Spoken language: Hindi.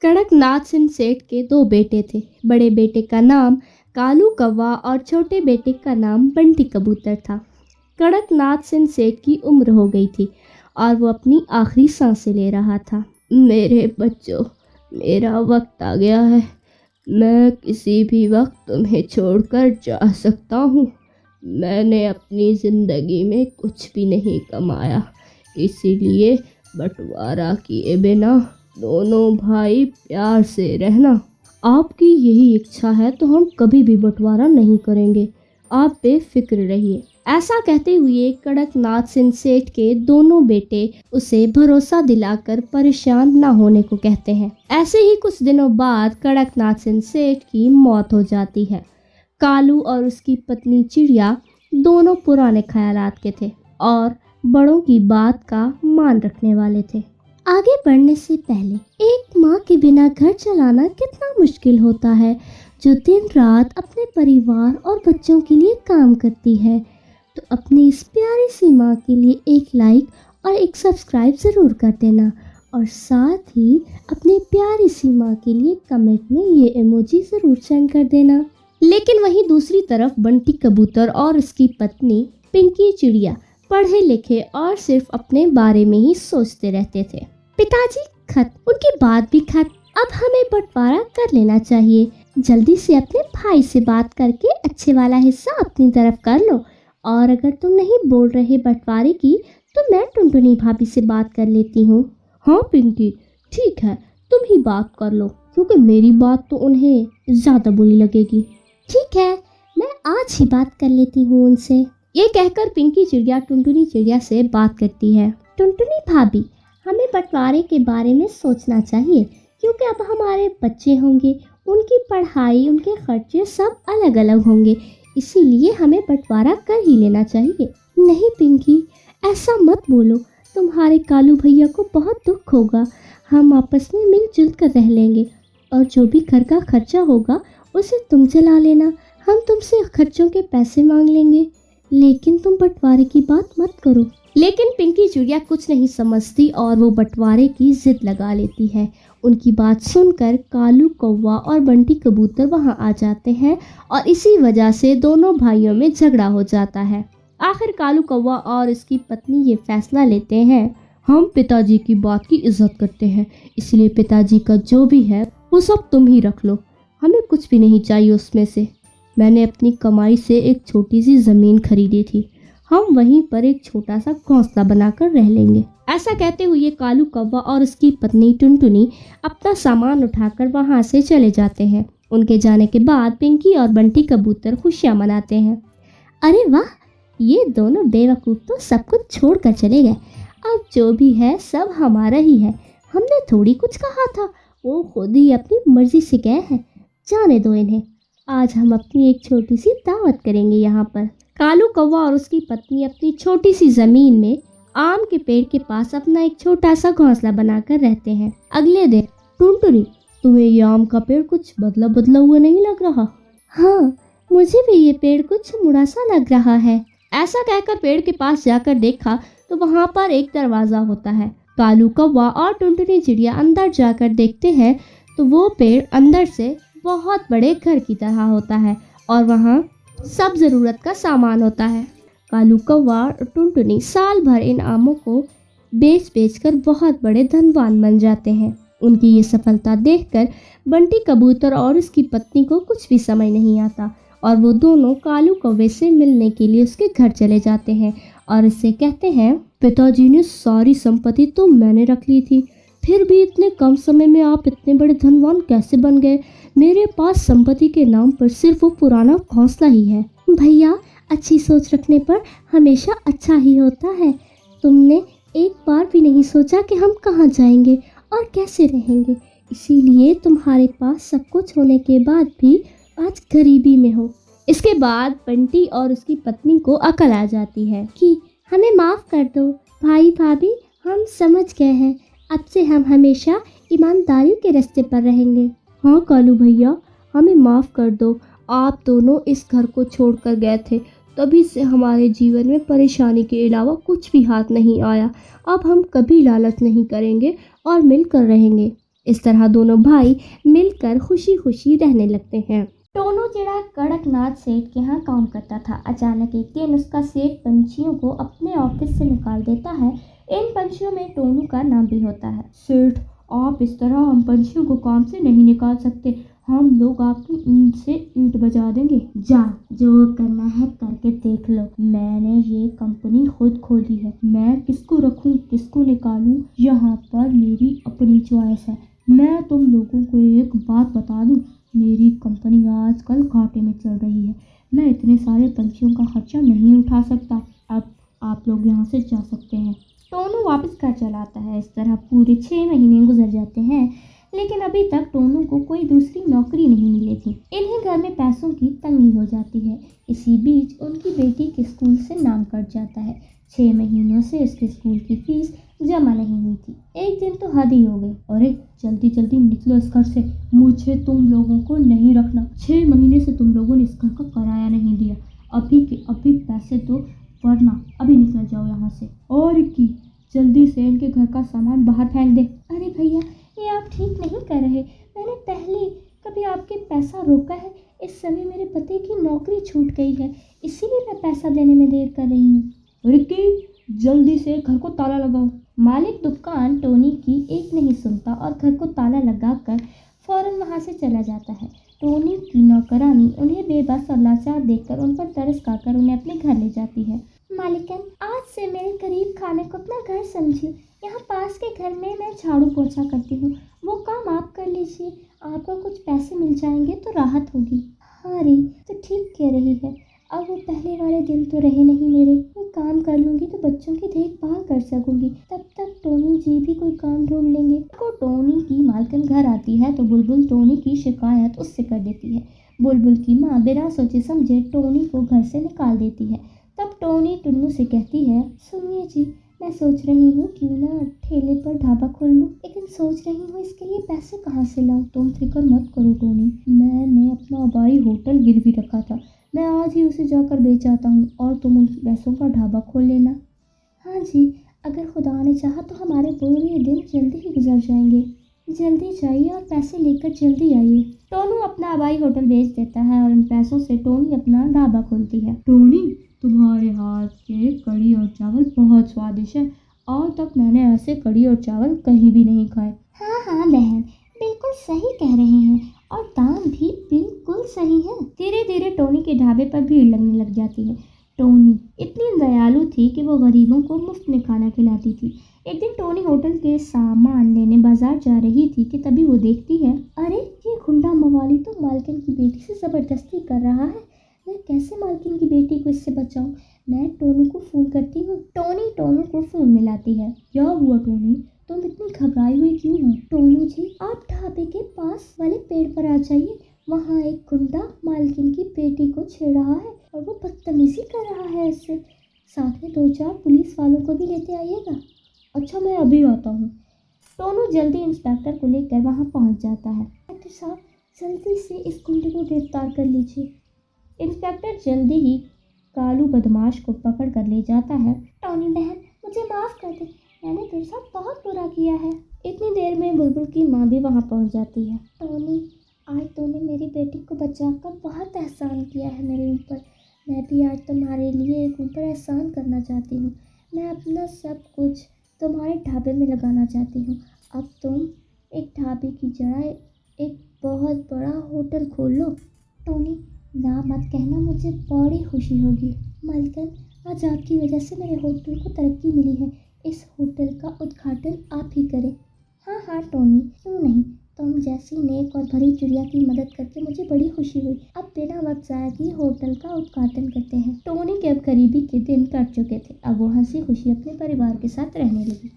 कड़कनाथ सिंह सेठ के दो बेटे थे। बड़े बेटे का नाम कालू कौवा और छोटे बेटे का नाम बंटी कबूतर था। कड़कनाथ सिंह सेठ की उम्र हो गई थी और वो अपनी आखिरी सांसें ले रहा था। मेरे बच्चों, मेरा वक्त आ गया है। मैं किसी भी वक्त तुम्हें छोड़कर जा सकता हूँ। मैंने अपनी ज़िंदगी में कुछ भी नहीं कमाया, इसीलिए बंटवारा किए बिना दोनों भाई प्यार से रहना। आपकी यही इच्छा है तो हम कभी भी बंटवारा नहीं करेंगे, आप बेफिक्र रहिए। ऐसा कहते हुए कड़कनाथ सिंह सेठ के दोनों बेटे उसे भरोसा दिलाकर परेशान न होने को कहते हैं। ऐसे ही कुछ दिनों बाद कड़कनाथ सिंह सेठ की मौत हो जाती है। कालू और उसकी पत्नी चिड़िया दोनों पुराने ख्यालात के थे और बड़ों की बात का मान रखने वाले थे। आगे बढ़ने से पहले, एक माँ के बिना घर चलाना कितना मुश्किल होता है, जो दिन रात अपने परिवार और बच्चों के लिए काम करती है। तो अपनी इस प्यारी सी माँ के लिए एक लाइक और एक सब्सक्राइब ज़रूर कर देना, और साथ ही अपनी प्यारी सी माँ के लिए कमेंट में ये इमोजी ज़रूर सेंड कर देना। लेकिन वहीं दूसरी तरफ बंटी कबूतर और उसकी पत्नी पिंकी चिड़िया पढ़े लिखे और सिर्फ अपने बारे में ही सोचते रहते थे। पिताजी खत, उनकी बात भी खत। अब हमें बंटवारा कर लेना चाहिए। जल्दी से अपने भाई से बात करके अच्छे वाला हिस्सा अपनी तरफ कर लो, और अगर तुम नहीं बोल रहे बंटवारे की तो मैं टुनटुनी भाभी से बात कर लेती हूँ। हाँ पिंकी, ठीक है, तुम ही बात कर लो, क्योंकि मेरी बात तो उन्हें ज़्यादा बुरी लगेगी। ठीक है, मैं आज ही बात कर लेती हूँ उनसे। ये कहकर पिंकी चिड़िया टुनटुनी चिड़िया से बात करती है। टुनटुनी भाभी, हमें बंटवारे के बारे में सोचना चाहिए, क्योंकि अब हमारे बच्चे होंगे, उनकी पढ़ाई, उनके खर्चे सब अलग अलग होंगे, इसीलिए हमें बंटवारा कर ही लेना चाहिए। नहीं पिंकी, ऐसा मत बोलो, तुम्हारे कालू भैया को बहुत दुख होगा। हम आपस में मिलजुल कर रह लेंगे, और जो भी घर का खर्चा होगा उसे तुम चला लेना, हम तुमसे खर्चों के पैसे मांग लेंगे, लेकिन तुम बंटवारे की बात मत करो। लेकिन पिंकी चिड़िया कुछ नहीं समझती और वो बंटवारे की जिद लगा लेती है। उनकी बात सुनकर कालू कौवा और बंटी कबूतर वहां आ जाते हैं, और इसी वजह से दोनों भाइयों में झगड़ा हो जाता है। आखिर कालू कौवा और उसकी पत्नी ये फैसला लेते हैं, हम पिताजी की बात की इज्जत करते हैं, इसलिए पिताजी का जो भी है वो सब तुम ही रख लो, हमें कुछ भी नहीं चाहिए उसमें से। मैंने अपनी कमाई से एक छोटी सी ज़मीन खरीदी थी, हम वहीं पर एक छोटा सा घोंसला बनाकर रह लेंगे। ऐसा कहते हुए कालू कौवा और उसकी पत्नी टुनटुनी अपना सामान उठाकर वहां से चले जाते हैं। उनके जाने के बाद पिंकी और बंटी कबूतर खुशियां मनाते हैं। अरे वाह, ये दोनों बेवकूफ़ तो सब कुछ छोड़ कर चले गए। अब जो भी है सब हमारा ही है, हमने थोड़ी कुछ कहा था, वो खुद ही अपनी मर्जी से गए हैं। जाने दो इन्हें, आज हम अपनी एक छोटी सी दावत करेंगे यहाँ पर। कालू कौवा और उसकी पत्नी अपनी छोटी सी ज़मीन में आम के पेड़ के पास अपना एक छोटा सा घोंसला बनाकर रहते हैं। अगले दिन, टुनटुनी, तुम्हें ये आम का पेड़ कुछ बदला बदला हुआ नहीं लग रहा? हाँ, मुझे भी ये पेड़ कुछ मुड़ा सा लग रहा है। ऐसा कहकर पेड़ के पास जाकर देखा तो वहाँ पर एक दरवाज़ा होता है। कालू कौवा और टुनटुनी चिड़िया अंदर जाकर देखते हैं तो वो पेड़ अंदर से बहुत बड़े घर की तरह होता है, और वहाँ सब ज़रूरत का सामान होता है। कालू कौवा और टुनटुनी साल भर इन आमों को बेच कर बहुत बड़े धनवान बन जाते हैं। उनकी ये सफलता देखकर बंटी कबूतर और उसकी पत्नी को कुछ भी समझ नहीं आता, और वो दोनों कालू कौवे से मिलने के लिए उसके घर चले जाते हैं और उससे कहते हैं, पिताजी ने सारी संपत्ति तो मैंने रख ली थी, फिर भी इतने कम समय में आप इतने बड़े धनवान कैसे बन गए? मेरे पास संपत्ति के नाम पर सिर्फ वो पुराना घोंसला ही है। भैया, अच्छी सोच रखने पर हमेशा अच्छा ही होता है। तुमने एक बार भी नहीं सोचा कि हम कहाँ जाएंगे और कैसे रहेंगे, इसीलिए तुम्हारे पास सब कुछ होने के बाद भी आज गरीबी में हो। इसके बाद बंटी और उसकी पत्नी को अकल आ जाती है कि हमें माफ़ कर दो भाई भाभी, हम समझ गए हैं, अब से हम हमेशा ईमानदारी के रास्ते पर रहेंगे। हाँ कालू भैया, हमें माफ़ कर दो, आप दोनों इस घर को छोड़कर गए थे, तभी से हमारे जीवन में परेशानी के अलावा कुछ भी हाथ नहीं आया। अब हम कभी लालच नहीं करेंगे और मिलकर रहेंगे। इस तरह दोनों भाई मिलकर खुशी खुशी रहने लगते हैं। टोनू जेड़ा कड़कनाथ सेठ के यहाँ काम करता था। अचानक एक दिन उसका सेठ पंछियों को अपने ऑफिस से निकाल देता है। इन पंछियों में टोनू का नाम भी होता है। सेठ, आप इस तरह हम पंछियों को काम से नहीं निकाल सकते। हम लोग आपकी ईंट से ईंट बजा देंगे। जा, जो करना है करके देख लो। मैंने ये कंपनी खुद खोली है। मैं किसको रखूं किसको निकालूं, यहाँ पर मेरी अपनी चॉइस है। मैं तुम लोगों को एक बात बता दूं, मेरी कंपनी आजकल घाटे में चल रही है। मैं इतने सारे पंछियों का खर्चा नहीं उठा सकता। अब आप लोग यहाँ से जा सकते हैं। टोनू वापस घर चला आता है। इस तरह पूरे 6 महीने गुजर जाते हैं, लेकिन अभी तक टोनू को कोई दूसरी नौकरी नहीं मिली थी। इन्हें घर में पैसों की तंगी हो जाती है। इसी बीच उनकी बेटी के स्कूल से नाम कट जाता है। 6 महीनों से उसके स्कूल की फीस जमा नहीं हुई थी। एक दिन तो हद ही हो गई। अरे जल्दी जल्दी निकलो इस घर से, मुझे तुम लोगों को नहीं रखना। 6 महीने से तुम लोगों ने इस घर का किराया नहीं दिया। अभी के अभी पैसे दो, वरना अभी निकल जाओ यहाँ से। और की जल्दी से इनके घर का सामान बाहर फेंक दे। अरे भैया, ये आप ठीक नहीं कर रहे। मैंने पहले कभी आपके पैसा रोका है? इस समय मेरे पति की नौकरी छूट गई है, इसीलिए मैं पैसा देने में देर कर रही हूँ। रिक्की, जल्दी से घर को ताला लगाओ। मालिक दुकान टोनी की एक नहीं सुनता और घर को ताला लगाकर फौरन वहाँ से चला जाता है। टोनी की नौकरानी उन्हें बेबस और लाचार देखकर उन पर तरस खाकर उन्हें अपने घर ले जाती है। मालिकन, आज से मेरे गरीब खाने को अपना घर समझिए। यहाँ पास के घर में मैं झाड़ू पोछा करती हूँ, वो काम आप कर लीजिए। आपको कुछ पैसे मिल जाएंगे तो राहत होगी। हाँ री, तो ठीक कह रही है। अब वो पहले वाले दिन तो रहे नहीं मेरे। कोई काम कर लूँगी तो बच्चों की देखभाल कर सकूँगी। तब तक टोनी जी भी कोई काम ढूंढ लेंगे। को टोनी की मालकिन घर आती है तो बुलबुल टोनी की शिकायत उससे कर देती है। बुलबुल की माँ बिना सोचे समझे टोनी को घर से निकाल देती है। तब टोनी टुन्नू से कहती है, सुनिए जी, मैं सोच रही हूँ क्यों ना ठेले पर ढाबा खोल लूँ, लेकिन सोच रही हूँ इसके लिए पैसे कहाँ से लाऊं। तुम फिक्र मत करो टोनी, मैंने अपना हवाई होटल गिरवी रखा था। मैं आज ही उसे जाकर बेच आता हूँ और तुम उन पैसों का ढाबा खोल लेना। हाँ जी, अगर खुदा ने चाहा तो हमारे पूरे दिन जल्दी ही गुजर जाएंगे। जल्दी जाइए और पैसे लेकर जल्दी आइए। टोनू अपना हवाई होटल बेच देता है और उन पैसों से टोनी अपना ढाबा खोलती है। टोनी, तुम्हारे हाथ के कढ़ी और चावल बहुत स्वादिष्ट है। आज तक मैंने ऐसे कढ़ी और चावल कहीं भी नहीं खाए। हाँ हाँ बहन, बिल्कुल सही कह रहे हैं और दाम भी बिल्कुल सही है। धीरे धीरे टोनी के ढाबे पर भीड़ लगने लग जाती है। टोनी इतनी दयालु थी कि वो गरीबों को मुफ्त में खाना खिलाती थी। एक दिन टोनी होटल के सामान लेने बाजार जा रही थी कि तभी वो देखती है, अरे ये गुंडा मवाली तो मालकिन की बेटी से ज़बरदस्ती कर रहा है। मैं कैसे मालकिन की बेटी को इससे बचाऊं? मैं टोनी को फ़ोन करती हूँ। टोनी टोनू को फ़ोन मिलाती है। क्या हुआ टोनी, तुम इतनी घबराई हुई क्यों हो? टोनू जी, आप ढाबे के पास वाले पेड़ पर आ जाइए। वहाँ एक गुंडा मालकिन की बेटी को छेड़ रहा है और वो बदतमीजी कर रहा है उससे। साथ में 2-4 पुलिस वालों को भी लेते आइएगा। अच्छा, मैं अभी आता हूँ। टोनू जल्दी इंस्पेक्टर को लेकर वहाँ पहुँच जाता है। डॉक्टर साहब, जल्दी से इस गुंडे को गिरफ्तार कर लीजिए। इंस्पेक्टर जल्दी ही कालू बदमाश को पकड़ कर ले जाता है। टोनी बहन, मुझे माफ़ कर दे, मैंने तेरे साथ बहुत बुरा किया है। इतनी देर में बुलबुल की माँ भी वहाँ पहुँच जाती है। टोनी, आज तूने मेरी बेटी को बचाकर बहुत एहसान किया है मेरे ऊपर। मैं भी आज तुम्हारे लिए एक ऊपर एहसान करना चाहती हूँ। मैं अपना सब कुछ तुम्हारे ढाबे में लगाना चाहती हूँ। अब तुम एक ढाबे की जगह एक बहुत बड़ा होटल खोल लो। टोनी, ना मत कहना, मुझे बड़ी खुशी होगी। मालकिन, आज आपकी वजह से मेरे होटल को तरक्की मिली है। इस होटल का उद्घाटन आप ही करें। हाँ हाँ टोनी, क्यों नहीं। तुम जैसी नेक और भरी चिड़िया की मदद करके मुझे बड़ी खुशी हुई। अब बिना वक्त ज़ाया किए होटल का उद्घाटन करते हैं। टोनी के अब गरीबी के दिन कट चुके थे। अब वो हंसी खुशी अपने परिवार के साथ रहने लगी।